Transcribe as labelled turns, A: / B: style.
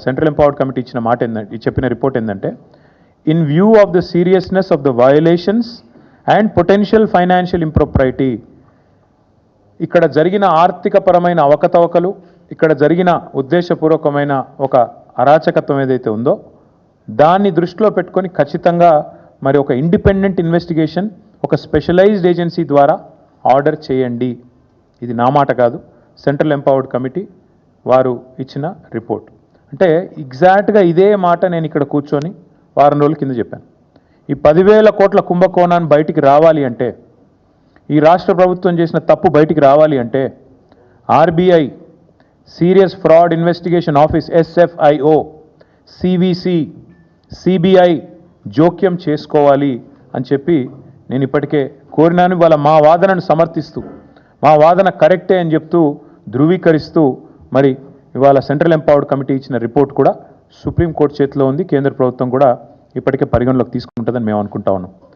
A: Central empowered committee ఇచ్చిన మాట ఏంటంటే, చెప్పిన రిపోర్ట్ ఏంటంటే, in view of the seriousness of the violations and potential financial impropriety, ఇక్కడ జరిగిన ఆర్థికపరమైన అవకతవకలు, ఇక్కడ జరిగిన ఉద్దేశపూర్వకమైన ఒక అరాచకత్వం ఏదైతే ఉందో దాన్ని దృష్టిలో పెట్టుకొని ఖచ్చితంగా మరి ఒక ఇండిపెండెంట్ ఇన్వెస్టిగేషన్ ఒక స్పెషలైజ్డ్ ఏజెన్సీ ద్వారా ఆర్డర్ చేయండి. ఇది నా మాట కాదు, సెంట్రల్ ఎంపవర్డ్ కమిటీ వారు ఇచ్చిన రిపోర్ట్. అంటే ఎగ్జాక్ట్గా ఇదే మాట నేను ఇక్కడ కూర్చొని వారం రోజుల కింద చెప్పాను. ఈ 10,000 కోట్ల కుంభకోణాన్ని బయటికి రావాలి అంటే, ఈ రాష్ట్ర ప్రభుత్వం చేసిన తప్పు బయటికి రావాలి అంటే RBI, serious fraud investigation office SFIO, CVC, CBI జోక్యం చేసుకోవాలి అని చెప్పి నేను ఇప్పటికే కోరినాను. వాళ్ళ మా వాదనను సమర్థిస్తూ, మా వాదన కరెక్టే అని చెప్తూ ధృవీకరిస్తూ మరి ఇవాళ సెంట్రల్ ఎంపవర్డ్ కమిటీ ఇచ్చిన రిపోర్ట్ కూడా సుప్రీంకోర్టు చేతిలో ఉంది. కేంద్ర ప్రభుత్వం కూడా ఇప్పటికే పరిగణలోకి తీసుకుంటుందని మేము అనుకుంటా ఉన్నాం.